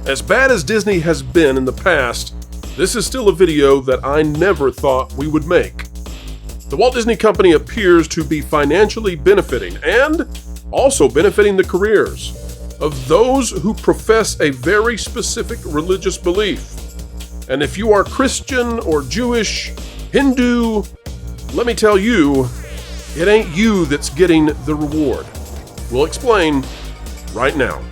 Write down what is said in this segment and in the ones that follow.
As bad as Disney has been in the past, this is still a video that I never thought we would make. The Walt Disney Company appears to be financially benefiting and also benefiting the careers of those who profess a very specific religious belief. And if you are Christian or Jewish, Hindu, let me tell you, it ain't you that's getting the reward. We'll explain right now.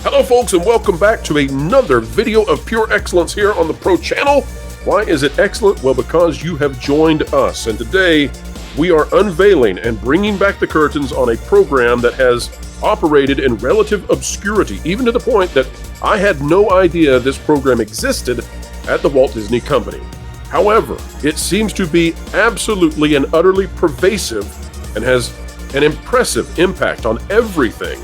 Hello folks, and welcome back to another video of pure excellence here on the Pro Channel. Why is it excellent? Well, because you have joined us, and today we are unveiling and bringing back the curtains on a program that has operated in relative obscurity, even to the point that I had no idea this program existed at the Walt Disney Company. However, it seems to be absolutely and utterly pervasive and has an impressive impact on everything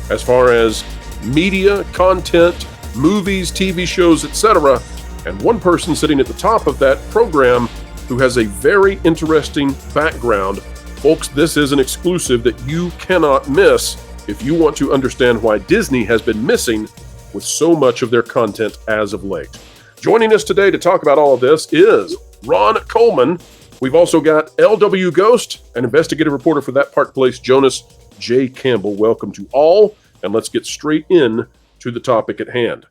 as far as media, content, movies, TV shows, etc. And one person sitting at the top of that program who has a very interesting background. Folks, this is an exclusive that you cannot miss if you want to understand why Disney has been missing with so much of their content as of late. Joining us today to talk about all of this is Ron Coleman. We've also got LW Ghost, an investigative reporter for That Park Place, Jonas J. Campbell. Welcome to all. And let's get straight in to the topic at hand.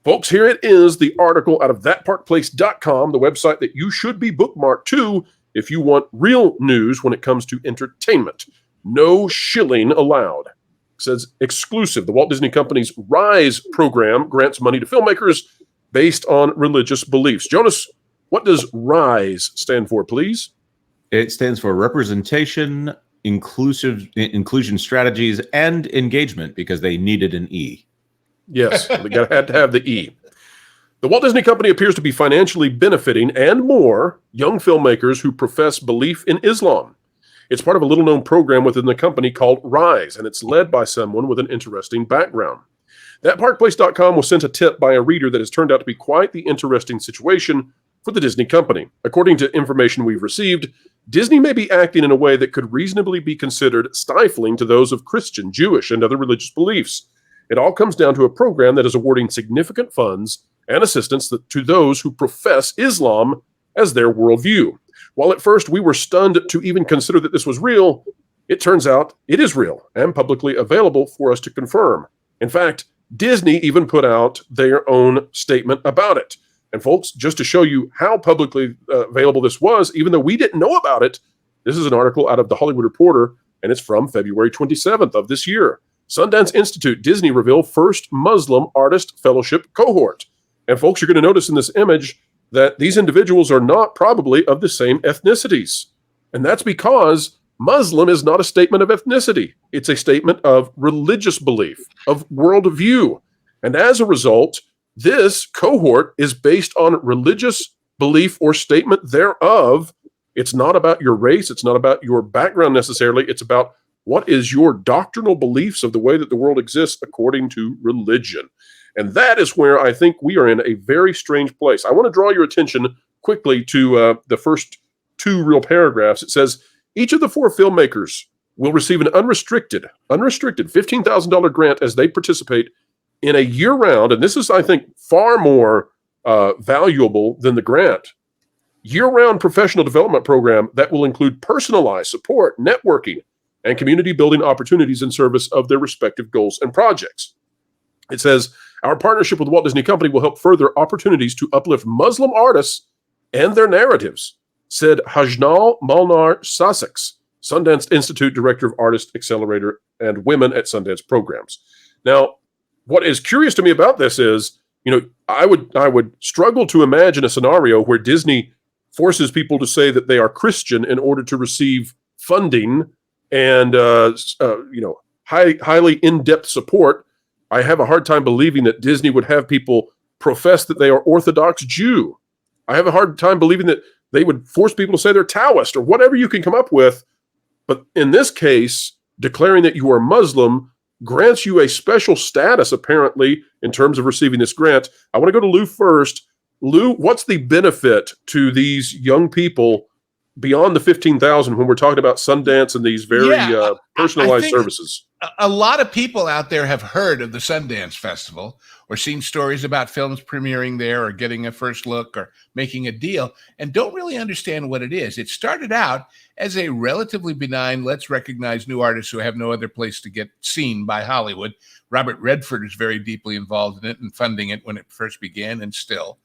Folks, here it is, the article out of thatparkplace.com, the website that you should be bookmarked to if you want real news when it comes to entertainment. No shilling allowed. It says exclusive. The Walt Disney Company's RISE program grants money to filmmakers based on religious beliefs. Jonas, what does RISE stand for, please? It stands for Representation, Inclusion Strategies, and Engagement, because they needed an E. Yes, they had to have the E. The Walt Disney Company appears to be financially benefiting and more young filmmakers who profess belief in Islam. It's part of a little-known program within the company called RISE, and it's led by someone with an interesting background. ThatParkPlace.com was sent a tip by a reader that has turned out to be quite the interesting situation for the Disney Company. According to information we've received, Disney may be acting in a way that could reasonably be considered stifling to those of Christian, Jewish, and other religious beliefs. It all comes down to a program that is awarding significant funds and assistance to those who profess Islam as their worldview. While at first we were stunned to even consider that this was real, it turns out it is real and publicly available for us to confirm. In fact, Disney even put out their own statement about it. And folks, just to show you how publicly available this was, even though we didn't know about it, this is an article out of The Hollywood Reporter, and it's from February 27th of this year. Sundance Institute, Disney reveal first Muslim Artist Fellowship cohort. And folks, you're going to notice in this image that these individuals are not probably of the same ethnicities. And that's because Muslim is not a statement of ethnicity. It's a statement of religious belief, of worldview. And as a result, this cohort is based on religious belief or statement thereof. It's not about your race. It's not about your background necessarily. It's about what is your doctrinal beliefs of the way that the world exists according to religion. And that is where I think we are in a very strange place. I want to draw your attention quickly to the first two real paragraphs. It says, each of the four filmmakers will receive an unrestricted $15,000 grant as they participate in a year-round, and this is, I think, far more valuable than the grant, year-round professional development program that will include personalized support, networking, and community-building opportunities in service of their respective goals and projects. It says, our partnership with the Walt Disney Company will help further opportunities to uplift Muslim artists and their narratives, said Hajnal Malnar Sussex, Sundance Institute Director of Artist Accelerator and Women at Sundance Programs. Now, what is curious to me about this is, I would struggle to imagine a scenario where Disney forces people to say that they are Christian in order to receive funding and highly in-depth support. I have a hard time believing that Disney would have people profess that they are Orthodox Jew. I have a hard time believing that they would force people to say they're Taoist or whatever you can come up with. But in this case, declaring that you are Muslim grants you a special status, apparently, in terms of receiving this grant. I want to go to Lou first. Lou, what's the benefit to these young people beyond the 15,000 when we're talking about Sundance and these very I personalized think services? a lot of people out there have heard of the Sundance Festival or seen stories about films premiering there or getting a first look or making a deal and don't really understand what it is. It started out as a relatively benign, let's recognize new artists who have no other place to get seen by Hollywood. Robert Redford is very deeply involved in it and funding it when it first began and still.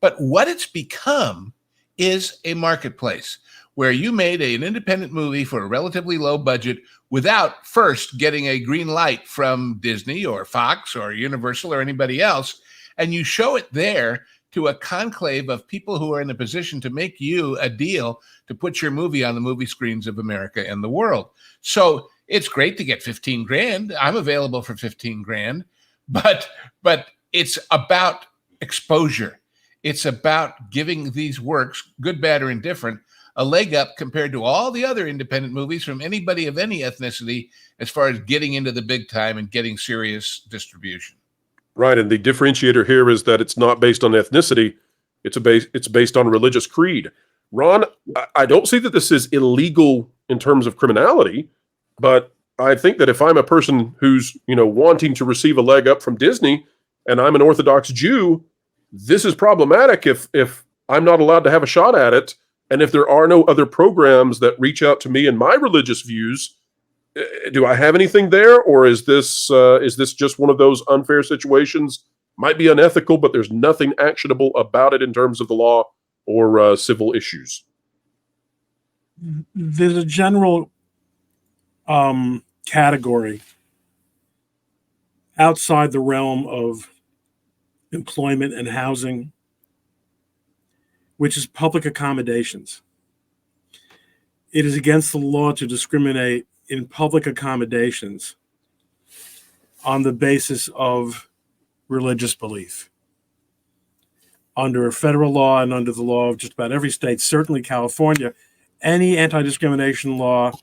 But what it's become is a marketplace where you made an independent movie for a relatively low budget without first getting a green light from Disney or Fox or Universal or anybody else. And you show it there to a conclave of people who are in a position to make you a deal to put your movie on the movie screens of America and the world. So it's great to get 15 grand. I'm available for 15 grand, but it's about exposure. It's about giving these works, good, bad, or indifferent, a leg up compared to all the other independent movies from anybody of any ethnicity as far as getting into the big time and getting serious distribution. Right, and the differentiator here is that it's not based on ethnicity; it's based on religious creed. Ron, I don't see that this is illegal in terms of criminality, but I think that if I'm a person who's wanting to receive a leg up from Disney, and I'm an Orthodox Jew, this is problematic if I'm not allowed to have a shot at it, and if there are no other programs that reach out to me and my religious views. Do I have anything there, or is this just one of those unfair situations? Might be unethical, but there's nothing actionable about it in terms of the law or civil issues. There's a general category outside the realm of employment and housing, which is public accommodations. It is against the law to discriminate in public accommodations on the basis of religious belief. Under federal law and under the law of just about every state, certainly California, any anti-discrimination law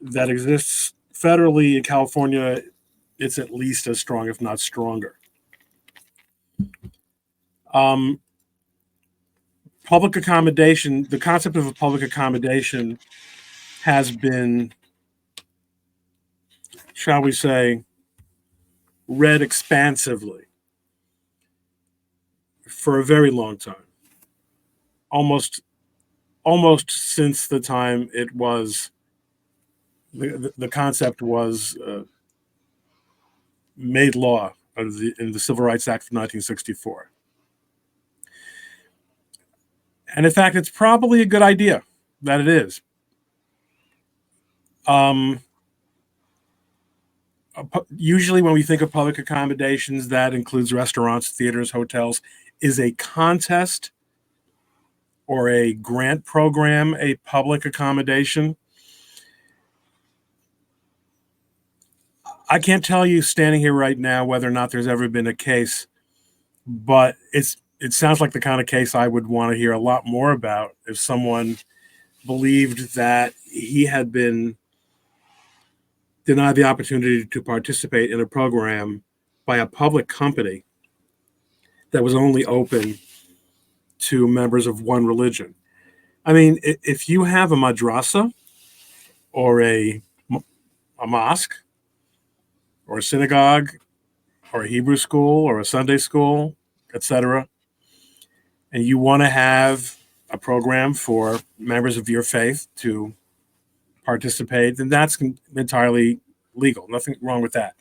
that exists federally in California, it's at least as strong, if not stronger. Public accommodation, the concept of a public accommodation has been, shall we say, read expansively for a very long time. Almost since the time it was, the concept was made law in the Civil Rights Act of 1964. And in fact, it's probably a good idea that it is. Usually when we think of public accommodations, that includes restaurants, theaters, hotels. Is a contest or a grant program a public accommodation? I can't tell you standing here right now whether or not there's ever been a case, but it sounds like the kind of case I would want to hear a lot more about if someone believed that he had been denied the opportunity to participate in a program by a public company that was only open to members of one religion. I mean, if you have a madrasa or a mosque or a synagogue or a Hebrew school or a Sunday school, etc., and you want to have a program for members of your faith to participate, then that's entirely legal. Nothing wrong with that.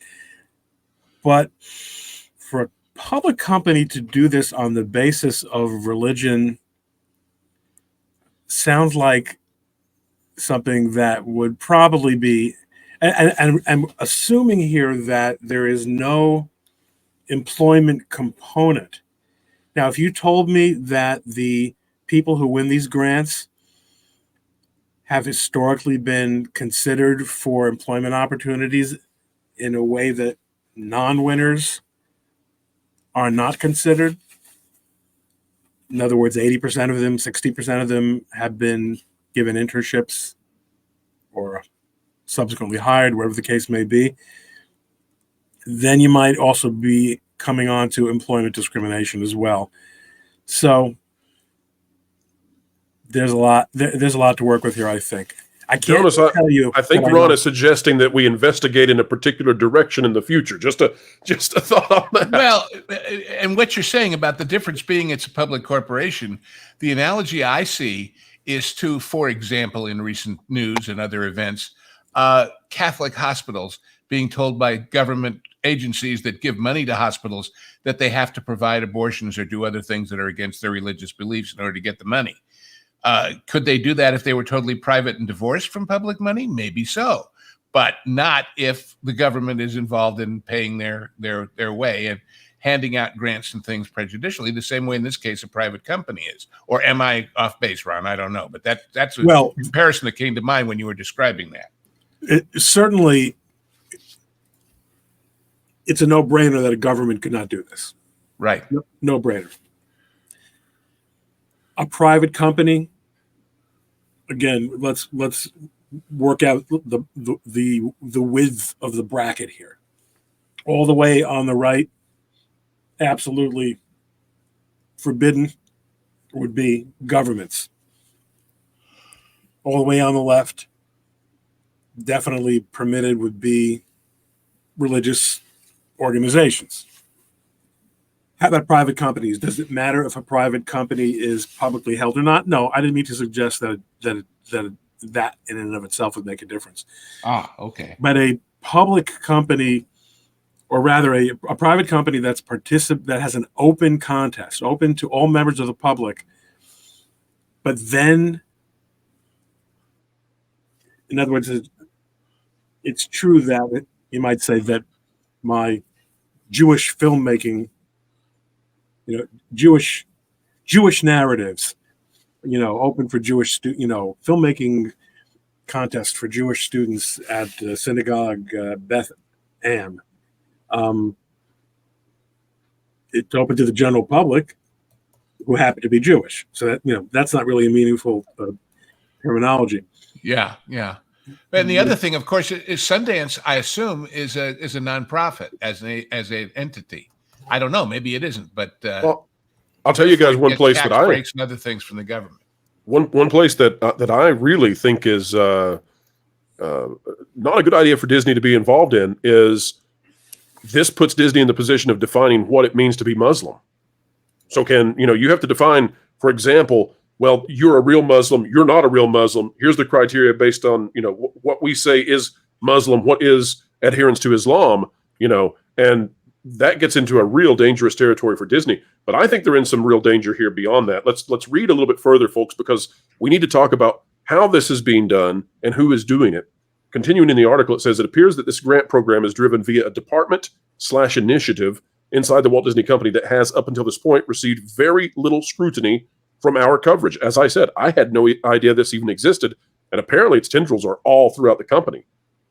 But for a public company to do this on the basis of religion sounds like something that would probably be, and I'm assuming here that there is no employment component. Now, if you told me that the people who win these grants have historically been considered for employment opportunities in a way that non-winners are not considered, in other words, 80% of them, 60% of them have been given internships or subsequently hired, whatever the case may be, then you might also be coming on to employment discrimination as well. So there's a lot. There's a lot to work with here. I think. I can't Jonas, tell you. I think that Ron know. is suggesting that we investigate in a particular direction in the future. Just a thought on that. Well, and what you're saying about the difference being it's a public corporation, the analogy I see is to, for example, in recent news and other events, Catholic hospitals being told by government agencies that give money to hospitals that they have to provide abortions or do other things that are against their religious beliefs in order to get the money. Could they do that if they were totally private and divorced from public money? Maybe so, but not if the government is involved in paying their way and handing out grants and things prejudicially, the same way in this case a private company is. Or am I off base, Ron? I don't know, but that's a comparison that came to mind when you were describing that. Certainly, it's a no-brainer that a government could not do this. Right. No-brainer. A private company, again, let's work out the width of the bracket here. All the way on the right, absolutely forbidden would be governments. All the way on the left, definitely permitted would be religious organizations. How about private companies? Does it matter if a private company is publicly held or not? No, I didn't mean to suggest that in and of itself would make a difference. Okay. But a public company, or rather a private company that has an open contest, open to all members of the public, but then, in other words, it's true that you might say that my Jewish filmmaking, Jewish narratives, open for Jewish, filmmaking contest for Jewish students at synagogue Beth Am. It's open to the general public who happen to be Jewish. So that that's not really a meaningful terminology. Yeah. And the other thing, of course, is Sundance. I assume is a nonprofit as an entity. I don't know. Maybe it isn't, but well, I'll tell you guys one place that breaks and other things from the government. One place that I really think is not a good idea for Disney to be involved in is this puts Disney in the position of defining what it means to be Muslim. So you have to define, for example, well, you're a real Muslim, you're not a real Muslim. Here's the criteria based on what we say is Muslim, what is adherence to Islam, and that gets into a real dangerous territory for Disney. But I think they're in some real danger here beyond that. Let's read a little bit further, folks, because we need to talk about how this is being done and who is doing it. Continuing in the article, it says, it appears that this grant program is driven via a department/initiative inside the Walt Disney Company that has, up until this point, received very little scrutiny from our coverage. As I said, I had no idea this even existed, and apparently its tendrils are all throughout the company.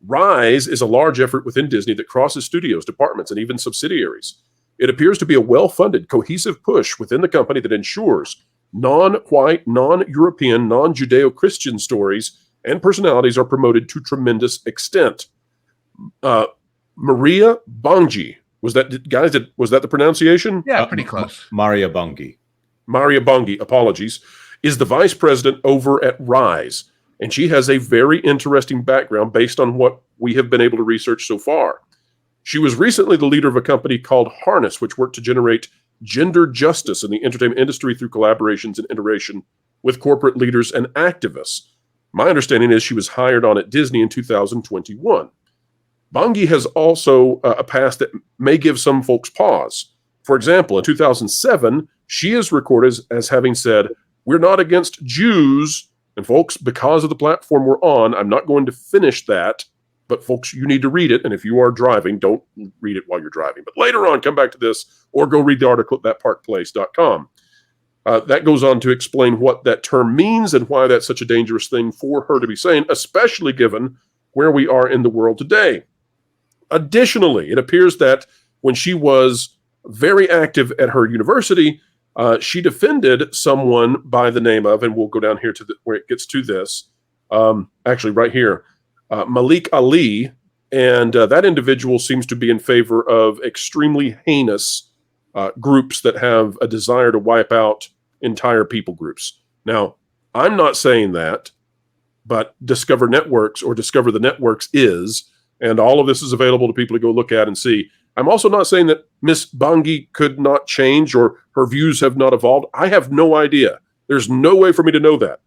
Rise is a large effort within Disney that crosses studios, departments, and even subsidiaries. It appears to be a well-funded, cohesive push within the company that ensures non-white, non-European, non-Judeo-Christian stories and personalities are promoted to tremendous extent. Maria Bongi, was that the pronunciation? Yeah, pretty close. Maria Bongi. Maria Bongi, apologies, is the vice president over at Rise. And she has a very interesting background based on what we have been able to research so far. She was recently the leader of a company called Harness, which worked to generate gender justice in the entertainment industry through collaborations and iteration with corporate leaders and activists. My understanding is she was hired on at Disney in 2021. Bongi has also a past that may give some folks pause. For example, in 2007, she is recorded as having said, "We're not against Jews." And folks, because of the platform we're on, I'm not going to finish that. But folks, you need to read it. And if you are driving, don't read it while you're driving. But later on, come back to this or go read the article at thatparkplace.com. That goes on to explain what that term means and why that's such a dangerous thing for her to be saying, especially given where we are in the world today. Additionally, it appears that when she was very active at her university, she defended someone by the name of, and we'll go down here to where it gets to this, actually right here, Malik Ali, and that individual seems to be in favor of extremely heinous groups that have a desire to wipe out entire people groups. Now, I'm not saying that, but Discover Networks or Discover the Networks is, and all of this is available to people to go look at and see. I'm also not saying that Miss Bangi could not change or her views have not evolved. I have no idea. There's no way for me to know that.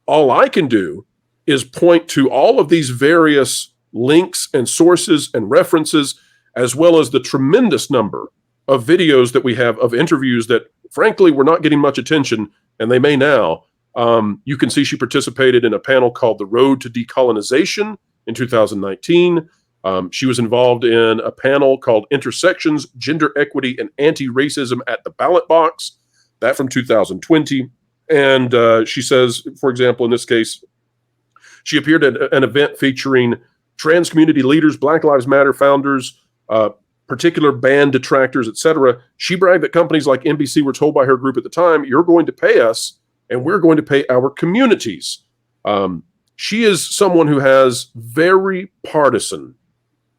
All I can do is point to all of these various links and sources and references, as well as the tremendous number of videos that we have of interviews that, frankly, were not getting much attention, and they may now. You can see she participated in a panel called The Road to Decolonization in 2019. She was involved in a panel called Intersections, Gender Equity, and Anti-Racism at the Ballot Box, that from 2020. And she says, for example, in this case, she appeared at an event featuring trans community leaders, Black Lives Matter founders, particular band detractors, etc. She bragged that companies like NBC were told by her group at the time, you're going to pay us and we're going to pay our communities. She is someone who has very partisan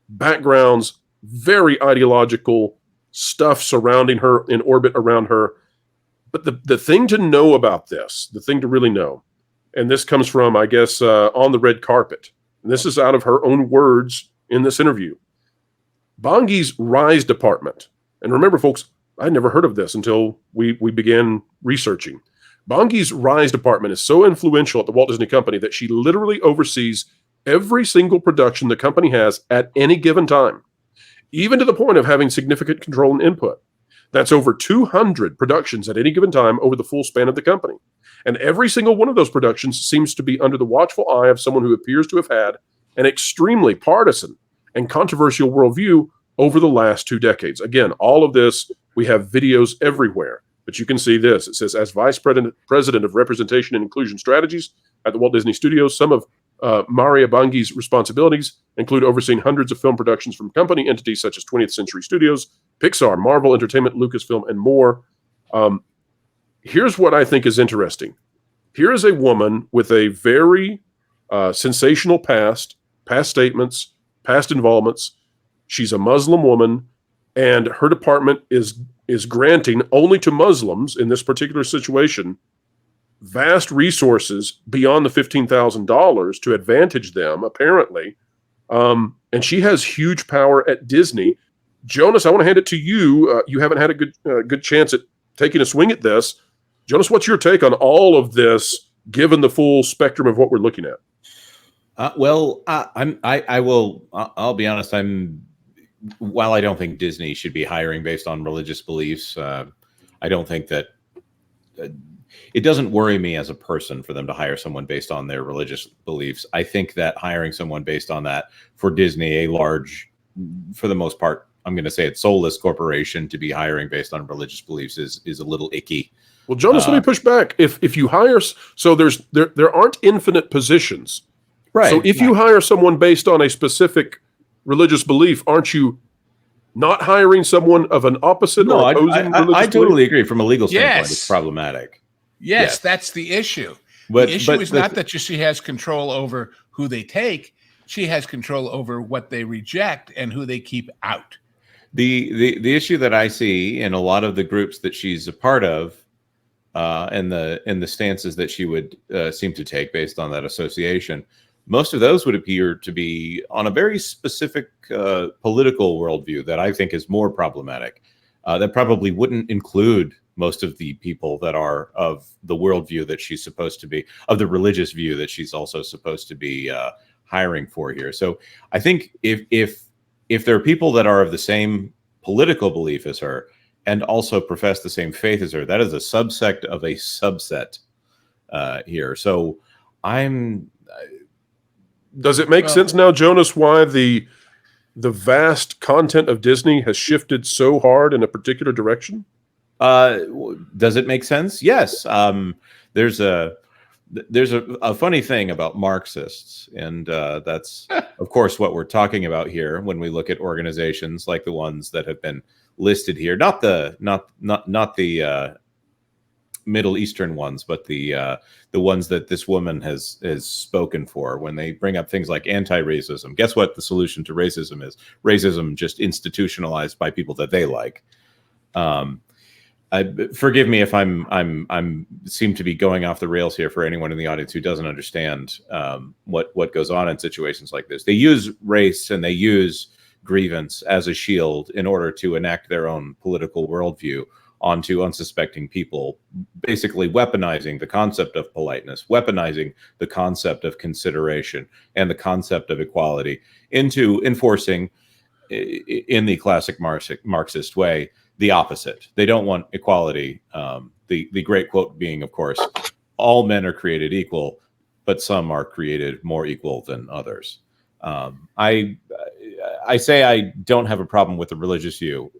backgrounds, very ideological stuff surrounding her, in orbit around her. But the thing to know about this, the thing to really know, and this comes from, I guess, On the Red Carpet, and this is out of her own words in this interview. Bangi's Rise Department, and remember, folks, I'd never heard of this until we began researching. Bangi's Rise Department is so influential at the Walt Disney Company that she literally oversees every single production the company has at any given time, even to the point of having significant control and input. That's over 200 productions at any given time over the full span of the company. And every single one of those productions seems to be under the watchful eye of someone who appears to have had an extremely partisan and controversial worldview over the last 2 decades. Again, all of this, we have videos everywhere, but you can see this. It says, as Vice President of Representation and Inclusion Strategies at the Walt Disney Studios, some of Maria Bangi's responsibilities include overseeing hundreds of film productions from company entities such as 20th Century Studios, Pixar, Marvel Entertainment, Lucasfilm, and more. Here's what I think is interesting. Here is a woman with a very sensational past statements, past involvements. She's a Muslim woman, and her department is granting only to Muslims in this particular situation vast resources beyond the $15,000 to advantage them, apparently. And she has huge power at Disney. Jonas, I want to hand it to you. You haven't had a good chance at taking a swing at this. Jonas, what's your take on all of this, given the full spectrum of what we're looking at? I'll be honest. While I don't think Disney should be hiring based on religious beliefs, I don't think that it doesn't worry me as a person for them to hire someone based on their religious beliefs. I think that hiring someone based on that for Disney, a large, for the most part, I'm going to say it's soulless corporation, to be hiring based on religious beliefs is a little icky. Well, Jonas, let me push back. If you hire, so there aren't infinite positions, right? So if you hire someone based on a specific religious belief, aren't you not hiring someone of an opposite or opposing religious I totally belief? agree. From a legal standpoint, it's problematic. Yes, that's the issue. The issue is not that she has control over who they take. She has control over what they reject and who they keep out. The issue that I see in a lot of the groups that she's a part of, and the stances that she would seem to take based on that association, most of those would appear to be on a very specific political worldview that I think is more problematic. That probably wouldn't include most of the people that are of the worldview that she's supposed to be, of the religious view that she's also supposed to be hiring for here. So I think if there are people that are of the same political belief as her and also profess the same faith as her, that is a subsect of a subset here. So does it make sense now, Jonas, why the vast content of Disney has shifted so hard in a particular direction? Does it make sense? Yes. There's a funny thing about Marxists, and that's of course what we're talking about here when we look at organizations like the ones that have been listed here, not the Middle Eastern ones, but the ones that this woman has spoken for. When they bring up things like anti-racism, guess what the solution to racism is? Racism just institutionalized by people that they like. Forgive me if I'm seem to be going off the rails here for anyone in the audience who doesn't understand what goes on in situations like this. They use race and they use grievance as a shield in order to enact their own political worldview onto unsuspecting people, basically weaponizing the concept of politeness, weaponizing the concept of consideration and the concept of equality into enforcing, in the classic Marxist way, the opposite. They don't want equality. The great quote being, of course, all men are created equal, but some are created more equal than others. I say I don't have a problem with the religious view.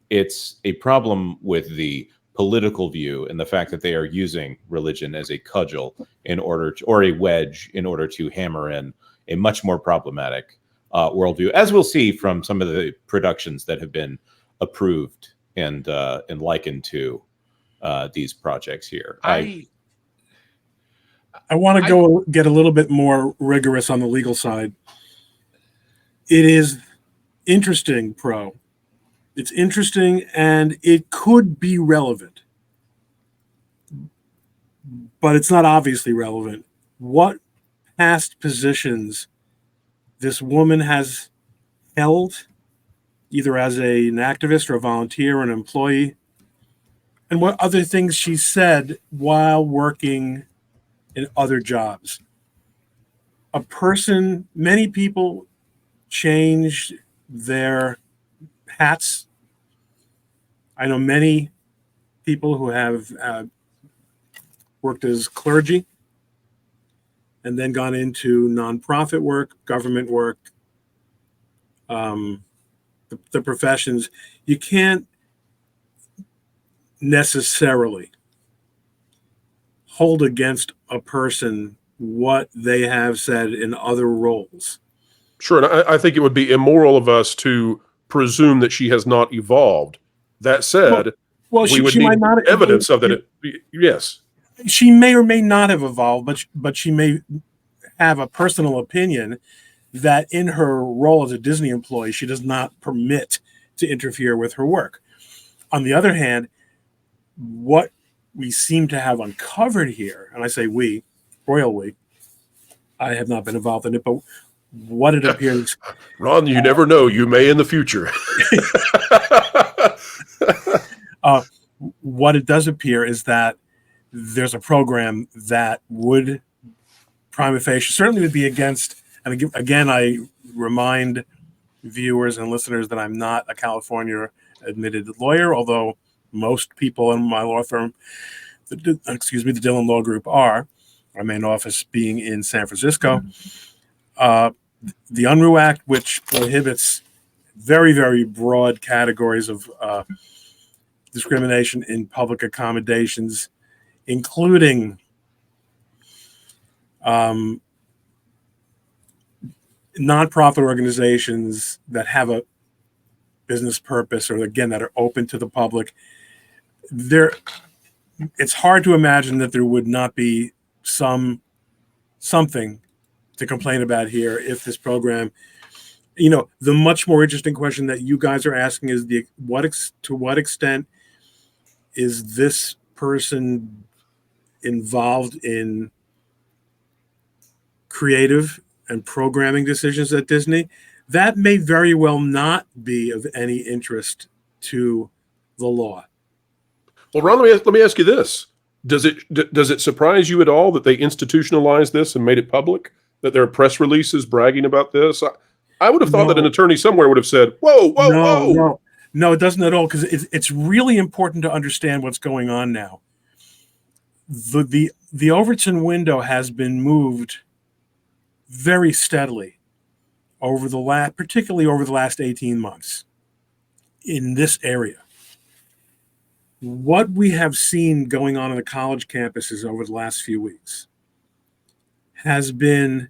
It's a problem with the political view and the fact that they are using religion as a cudgel in order to, or a wedge in order to hammer in a much more problematic worldview, as we'll see from some of the productions that have been approved and likened to these projects here. I want to get a little bit more rigorous on the legal side. It is interesting, Pro. It's interesting, and it could be relevant, but it's not obviously relevant. What past positions this woman has held, either as an activist or a volunteer or an employee, and what other things she said while working in other jobs. A person, many people change their hats. I know many people who have worked as clergy and then gone into nonprofit work, government work, the professions. You can't necessarily hold against a person what they have said in other roles. Sure, and I think it would be immoral of us to presume that she has not evolved. That said, well, we would need evidence of that. Yes, she may or may not have evolved, but she may have a personal opinion that in her role as a Disney employee, she does not permit to interfere with her work. On the other hand, what we seem to have uncovered here, and I say we, royal we, I have not been involved in it, but what it appears... Ron, you never know. You may in the future. What it does appear is that there's a program that would prima facie, certainly would be against, and again, I remind viewers and listeners that I'm not a California admitted lawyer, although most people in my law firm, the Dillon Law Group are, our main office being in San Francisco. The Unruh Act, which prohibits very, very broad categories of discrimination in public accommodations, including nonprofit organizations that have a business purpose, or again, that are open to the public. It's hard to imagine that there would not be something to complain about here if this program, the much more interesting question that you guys are asking is to what extent is this person involved in creative and programming decisions at Disney? That may very well not be of any interest to the law. Well, Ron, let me ask you this: does it surprise you at all that they institutionalized this and made it public? That there are press releases bragging about this? I would have thought that an attorney somewhere would have said, "Whoa!" No, it doesn't at all, because it's really important to understand what's going on now. The Overton window has been moved very steadily particularly over the last 18 months in this area. What we have seen going on the college campuses over the last few weeks has been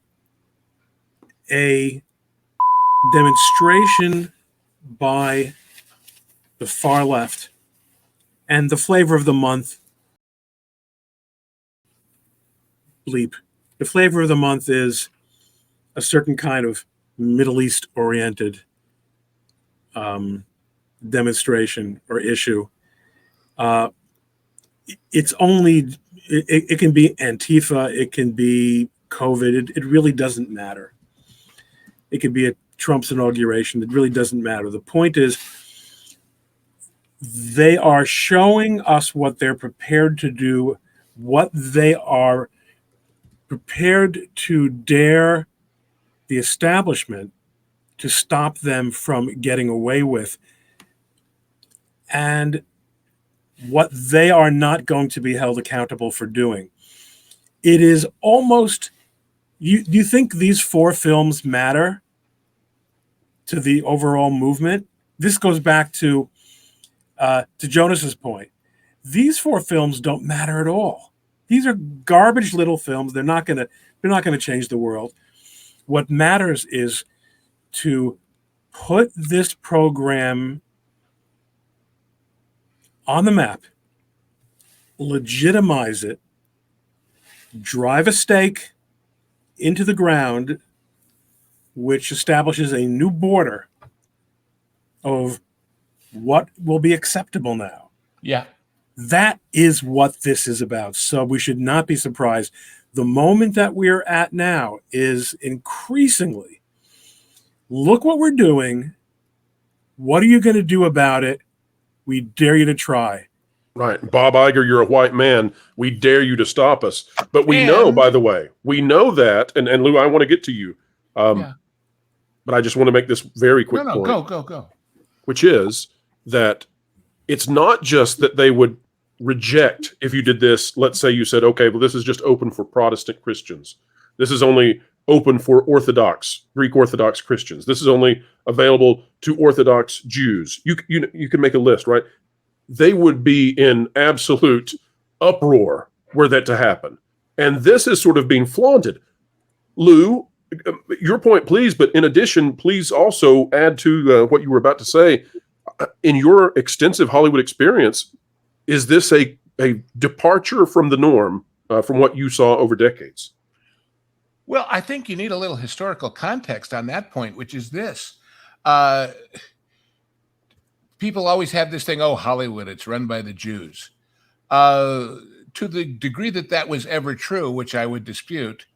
a demonstration by the far left, and the flavor of the month bleep. The flavor of the month is a certain kind of Middle East oriented demonstration or issue. It's only, it can be Antifa, it can be COVID. It really doesn't matter. It could be a Trump's inauguration. It really doesn't matter. The point is, they are showing us what they're prepared to do, what they are prepared to dare the establishment to stop them from getting away with, and what they are not going to be held accountable for doing. It is almost, do you think these 4 films matter to the overall movement? This goes back to Jonas's point. These 4 films don't matter at all. These are garbage little films. They're not going to change the world. What matters is to put this program on the map, legitimize it, drive a stake into the ground, which establishes a new border of what will be acceptable now. Yeah. That is what this is about. So we should not be surprised. The moment that we're at now is increasingly, look what we're doing. What are you going to do about it? We dare you to try. Right. Bob Iger, you're a white man. We dare you to stop us. But we know, by the way, we know that, and Lou, I want to get to you. But I just want to make this very quick point. Go. Which is that it's not just that they would reject if you did this. Let's say you said, okay, well, this is just open for Protestant Christians. This is only open for Orthodox, Greek Orthodox Christians. This is only available to Orthodox Jews. You can make a list, right? They would be in absolute uproar were that to happen. And this is sort of being flaunted. Lou, your point, please, but in addition, please also add to what you were about to say. In your extensive Hollywood experience, is this a departure from the norm from what you saw over decades? Well, I think you need a little historical context on that point, which is this. People always have this thing, oh, Hollywood, it's run by the Jews. To the degree that that was ever true, which I would dispute,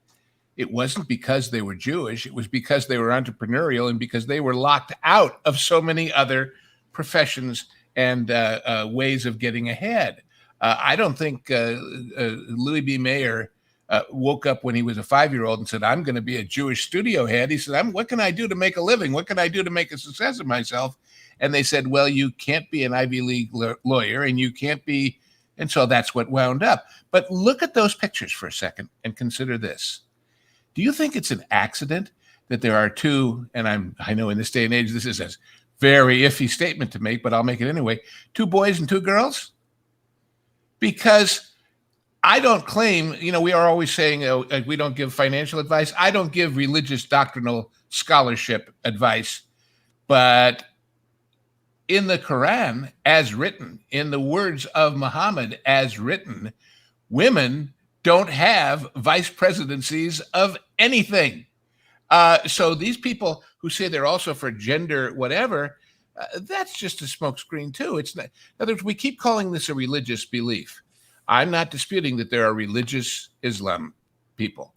it wasn't because they were Jewish. It was because they were entrepreneurial and because they were locked out of so many other professions and ways of getting ahead. I don't think Louis B. Mayer woke up when he was a 5-year-old and said, I'm going to be a Jewish studio head. He said, what can I do to make a living? What can I do to make a success of myself? And they said, well, you can't be an Ivy League lawyer and you can't be. And so that's what wound up. But look at those pictures for a second and consider this. Do you think it's an accident that there are 2, and I know in this day and age, this is a very iffy statement to make, but I'll make it anyway, 2 boys and 2 girls? Because I don't claim, we are always saying we don't give financial advice. I don't give religious doctrinal scholarship advice, but in the Quran, as written, in the words of Muhammad, as written, women don't have vice presidencies of anything. So these people who say they're also for gender whatever, that's just a smokescreen too. It's not. In other words, we keep calling this a religious belief. I'm not disputing that there are religious Islam people.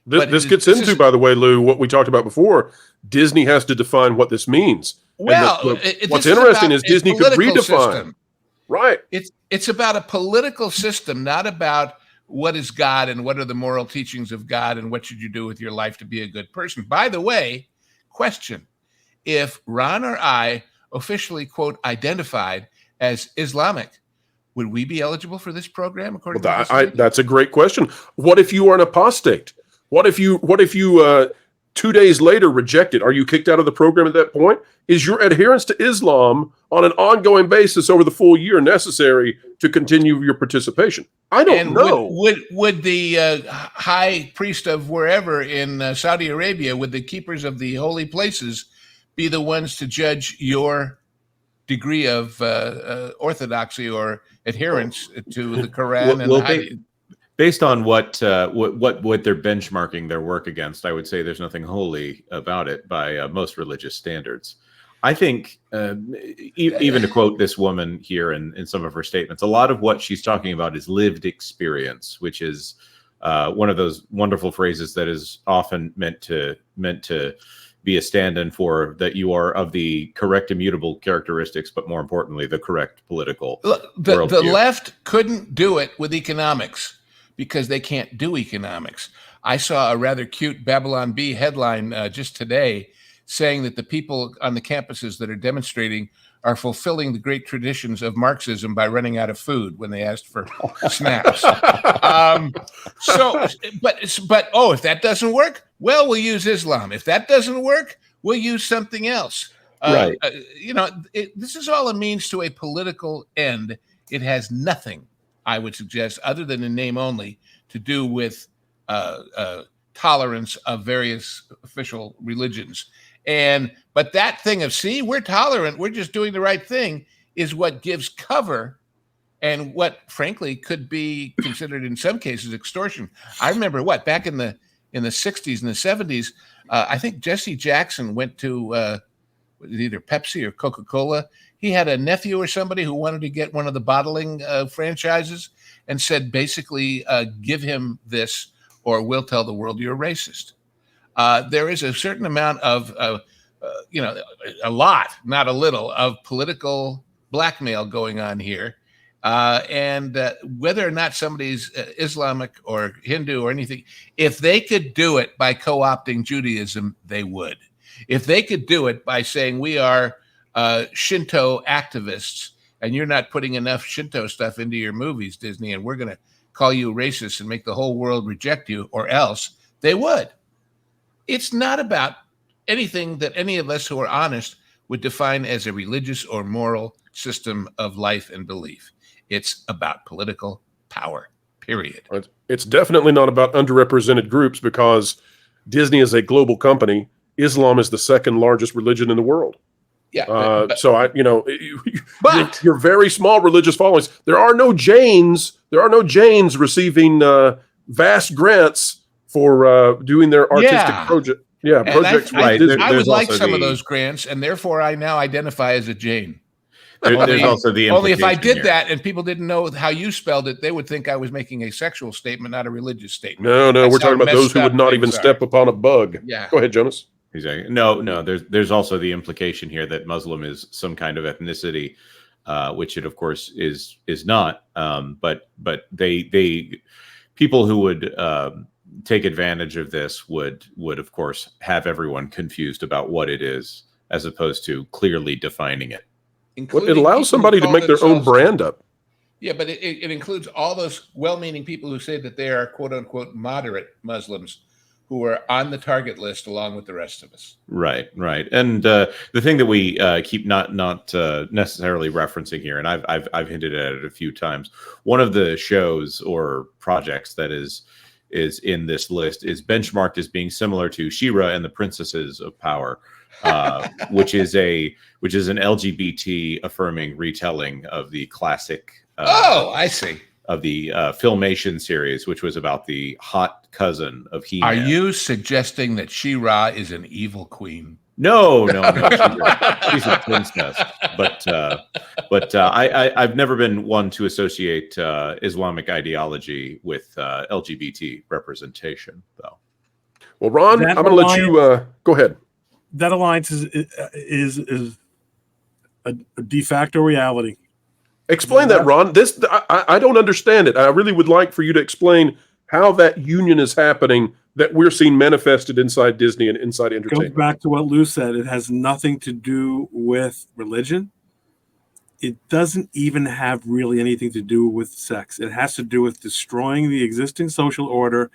This gets into, by the way, Lou, what we talked about before. Disney has to define what this means. Well, what's interesting is Disney could redefine. System. Right. It's about a political system, not about what is God and what are the moral teachings of God and what should you do with your life to be a good person. By the way, question, if Ron or I officially, quote, identified as Islamic, would we be eligible for this program? According to this that's a great question. What if you are an apostate? What if you 2 days later reject it? Are you kicked out of the program at that point? Is your adherence to Islam on an ongoing basis over the full year necessary to continue your participation? I don't know. Would the high priest of wherever in Saudi Arabia, would the keepers of the holy places be the ones to judge your degree of orthodoxy or adherence to the Quran? Based on what they're benchmarking their work against, I would say there's nothing holy about it by most religious standards. I think, even to quote this woman here in some of her statements, a lot of what she's talking about is lived experience, which is one of those wonderful phrases that is often meant to be a stand-in for that you are of the correct immutable characteristics, but more importantly, the correct political the worldview. left couldn't do it with economics because they can't do economics. I saw a rather cute Babylon Bee headline just today saying that the people on the campuses that are demonstrating are fulfilling the great traditions of Marxism by running out of food when they asked for snacks. But if that doesn't work, well, we'll use Islam. If that doesn't work, we'll use something else. Right. This is all a means to a political end. It has nothing, I would suggest, other than in name only, to do with tolerance of various official religions. But that thing of, see, we're tolerant, we're just doing the right thing, is what gives cover and what, frankly, could be considered in some cases extortion. I remember back in the 60s and the 70s, I think Jesse Jackson went to either Pepsi or Coca-Cola. He had a nephew or somebody who wanted to get one of the bottling franchises and said, basically, give him this or we'll tell the world you're racist. There is a certain amount of, a lot, not a little, of political blackmail going on here. And whether or not somebody's Islamic or Hindu or anything, if they could do it by co-opting Judaism, they would. If they could do it by saying we are Shinto activists and you're not putting enough Shinto stuff into your movies, Disney, and we're going to call you racist and make the whole world reject you, or else, they would. It's not about anything that any of us who are honest would define as a religious or moral system of life and belief. It's about political power, period. It's definitely not about underrepresented groups because Disney is a global company. Islam is the second largest religion in the world. Yeah. Your very small religious followings. There are no Jains. There are no Jains receiving vast grants for doing their artistic project. Yeah, projects. Right. I would like some of those grants, and therefore I now identify as a Jain. There's also the only if I did here. that and people didn't know how you spelled it, they would think I was making a sexual statement, not a religious statement. No, we're talking about those who would not even step upon a bug. Yeah. Go ahead, Jonas. Exactly. No. There's also the implication here that Muslim is some kind of ethnicity, which it of course is not. But they people who would take advantage of this would of course have everyone confused about what it is, as opposed to clearly defining it. It allows somebody to make their own brand up. Yeah, but it includes all those well-meaning people who say that they are quote unquote moderate Muslims who are on the target list along with the rest of us. Right. And the thing that we keep not necessarily referencing here, and I've hinted at it a few times, one of the shows or projects that is in this list is benchmarked as being similar to She-Ra and the Princesses of Power, which is an LGBT affirming retelling of the classic. I see. Of the Filmation series, which was about the hot cousin of He-Man. Are you suggesting that She-Ra is an evil queen? No. She's a princess. But I've never been one to associate Islamic ideology with LGBT representation, though. Well, Ron, I'm going to let you go ahead. That alliance is a de facto reality. Explain that, Ron. I don't understand it. I really would like for you to explain how that union is happening that we're seeing manifested inside Disney and inside entertainment. Goes back to what Lou said. It has nothing to do with religion. It doesn't even have really anything to do with sex. It has to do with destroying the existing social order.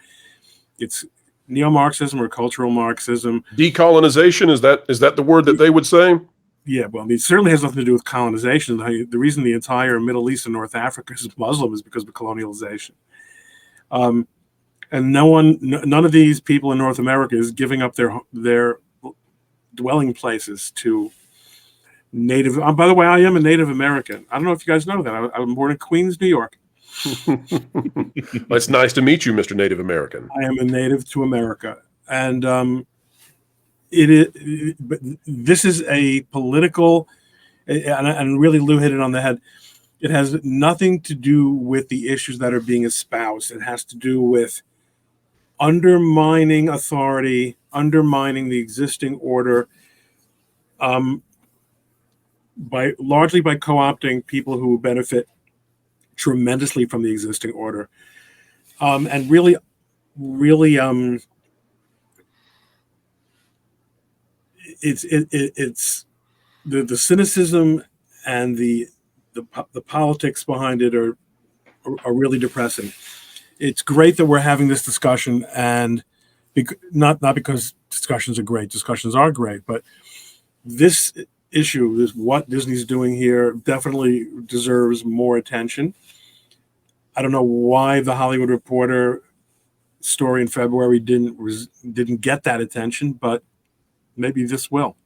It's neo-Marxism or cultural Marxism. Decolonization, is that the word that they would say? Yeah, well, it certainly has nothing to do with colonization. The reason the entire Middle East and North Africa is Muslim is because of colonialization. And none of these people in North America is giving up their dwelling places to Native. By the way, I am a Native American. I don't know if you guys know that. I was born in Queens, New York. It's nice to meet you, Mr. Native American. I am a native to America, and it is, but this is a political, and really Lou hit it on the head. It has nothing to do with the issues that are being espoused. It has to do with undermining authority, undermining the existing order, largely by co-opting people who benefit tremendously from the existing order, and really, it's the cynicism and the politics behind it are really depressing. It's great that we're having this discussion, and not because discussions are great. Discussions are great, but this issue, is what Disney's doing here, definitely deserves more attention. I don't know why the Hollywood Reporter story in February didn't get that attention, but maybe this will.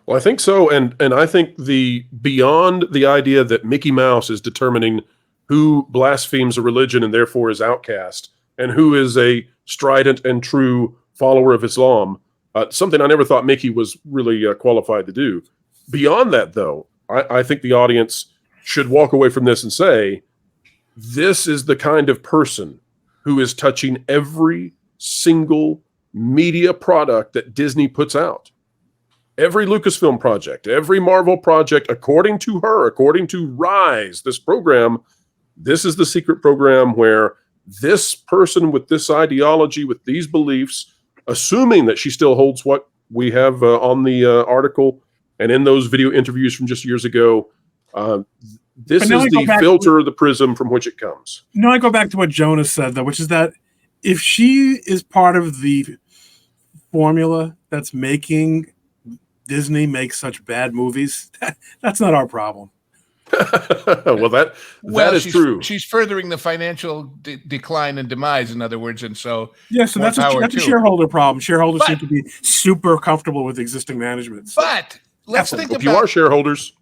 Well, I think so, and I think beyond the idea that Mickey Mouse is determining who blasphemes a religion and therefore is outcast, and who is a strident and true follower of Islam, something I never thought Mickey was really qualified to do. Beyond that, though, I think the audience should walk away from this and say, this is the kind of person who is touching every single media product that Disney puts out. Every Lucasfilm project, every Marvel project, according to her, according to Rise, this program, this is the secret program where this person with this ideology, with these beliefs, assuming that she still holds what we have on the article and in those video interviews from just years ago, this is the filter, the prism from which it comes. No, I go back to what Jonas said, though, which is that if she is part of the formula that's making Disney make such bad movies, that's not our problem. Well, that is true. She's furthering the financial decline and demise, in other words, and so so that's a shareholder problem. Shareholders seem to be super comfortable with existing management. So. But let's think about, if you are shareholders.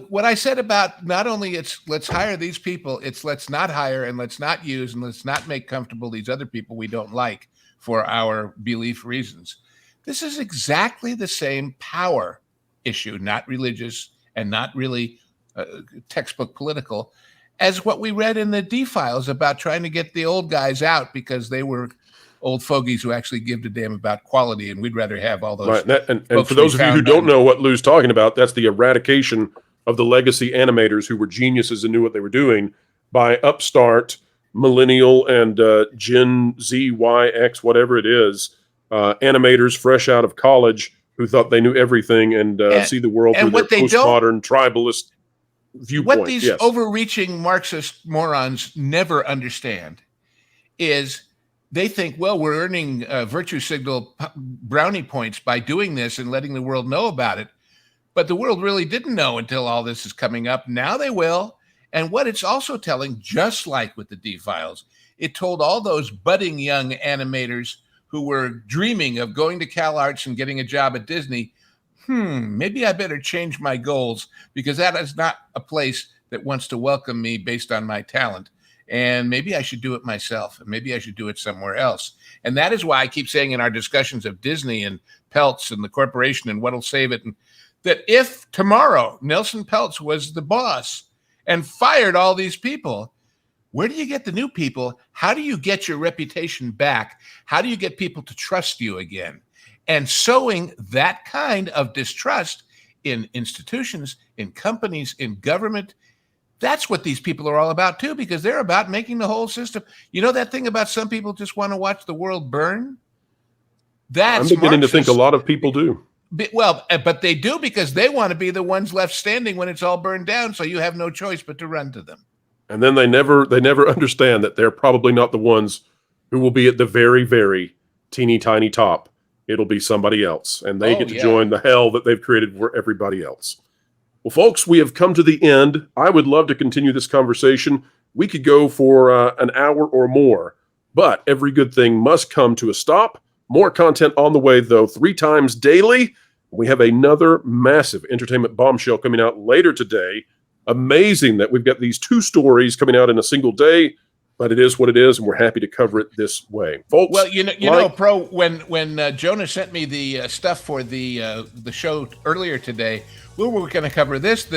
What I said about not only let's hire these people, it's let's not hire and let's not use and let's not make comfortable these other people we don't like for our belief reasons. This is exactly the same power issue, not religious and not really textbook political, as what we read in the D-Files about trying to get the old guys out because they were old fogies who actually give a damn about quality, and we'd rather have all those. Right, and for those of you who don't know what Lou's talking about, that's the eradication of the legacy animators who were geniuses and knew what they were doing by upstart, millennial, and Gen Z, Y, X, whatever it is, animators fresh out of college who thought they knew everything and see the world through their postmodern tribalist viewpoint. What these overreaching Marxist morons never understand is they think, well, we're earning virtue signal brownie points by doing this and letting the world know about it. But the world really didn't know until all this is coming up. Now they will. And what it's also telling, just like with the D-Files, it told all those budding young animators who were dreaming of going to CalArts and getting a job at Disney, maybe I better change my goals because that is not a place that wants to welcome me based on my talent. And maybe I should do it myself, and maybe I should do it somewhere else. And that is why I keep saying in our discussions of Disney and Peltz and the corporation and what'll save it, and that if tomorrow Nelson Peltz was the boss and fired all these people, where do you get the new people? How do you get your reputation back? How do you get people to trust you again? And sowing that kind of distrust in institutions, in companies, in government, that's what these people are all about too, because they're about making the whole system. You know that thing about some people just want to watch the world burn? That's I'm beginning Marxist. to think a lot of people do. Well, but they do because they want to be the ones left standing when it's all burned down, so you have no choice but to run to them. And then they never understand that they're probably not the ones who will be at the very, very teeny tiny top. It'll be somebody else, and they get to join the hell that they've created for everybody else. Well, folks, we have come to the end. I would love to continue this conversation. We could go for an hour or more, but every good thing must come to a stop. More content on the way, though, 3 times daily. We have another massive entertainment bombshell coming out later today. Amazing that we've got these 2 stories coming out in a single day. but it is what it is, and we're happy to cover it this way, folks. Well, you know, Pro, when Jonah sent me the stuff for the show earlier today, we were going to cover this.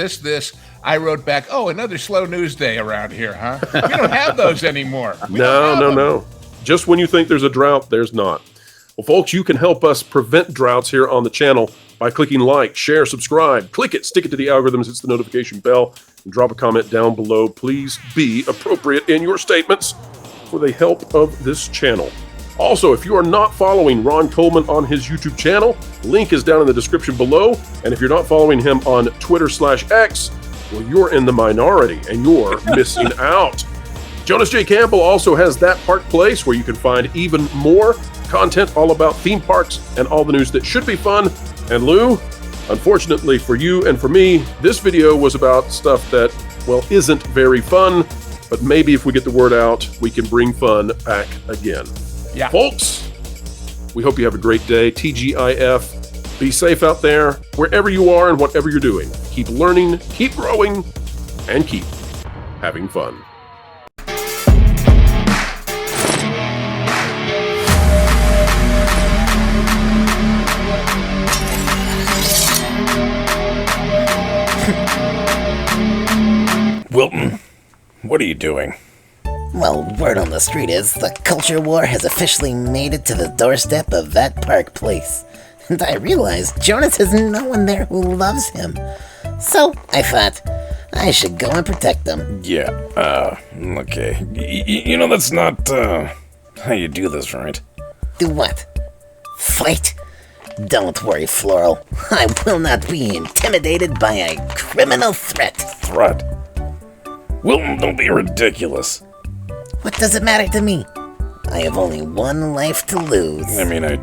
I wrote back, another slow news day around here, huh? We don't have those anymore. No. Just when you think there's a drought, there's not. Well, folks, you can help us prevent droughts here on the channel by clicking like, share, subscribe, click it, stick it to the algorithms, hit the notification bell, and drop a comment down below. Please be appropriate in your statements for the help of this channel. Also, if you are not following Ron Coleman on his YouTube channel, link is down in the description below. And if you're not following him on Twitter/X, well, you're in the minority and you're missing out. Jonas J. Campbell also has That Park Place, where you can find even more content all about theme parks and all the news that should be fun. And Lou, unfortunately for you and for me, this video was about stuff that, well, isn't very fun, but maybe if we get the word out, we can bring fun back again. Yeah. Folks, we hope you have a great day. TGIF. Be safe out there, wherever you are and whatever you're doing. Keep learning, keep growing, and keep having fun. Wilton, what are you doing? Well, word on the street is the culture war has officially made it to the doorstep of That Park Place. And I realize Jonas has no one there who loves him. So I thought I should go and protect them. Yeah, okay. You know that's not, how you do this, right? Do what? Fight? Don't worry, Floral. I will not be intimidated by a criminal threat. Threat? Wilton, don't be ridiculous. What does it matter to me? I have only one life to lose. I mean, I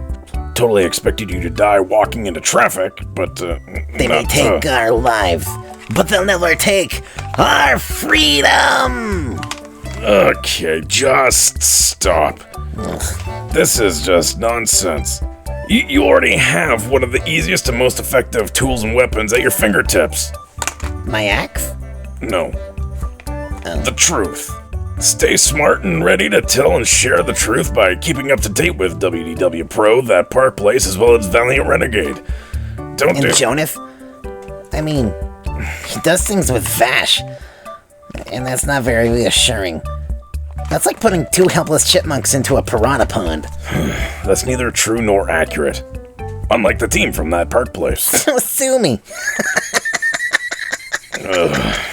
totally expected you to die walking into traffic, but, They may take our lives, but they'll never take our freedom! Okay, just stop. This is just nonsense. You already have one of the easiest and most effective tools and weapons at your fingertips. My axe? No. The truth. Stay smart and ready to tell and share the truth by keeping up to date with WDW Pro, That Park Place, as well as Valiant Renegade. And Jonas? I mean, he does things with Vash, and that's not very reassuring. That's like putting two helpless chipmunks into a piranha pond. That's neither true nor accurate. Unlike the team from That Park Place. Sue me. Ugh.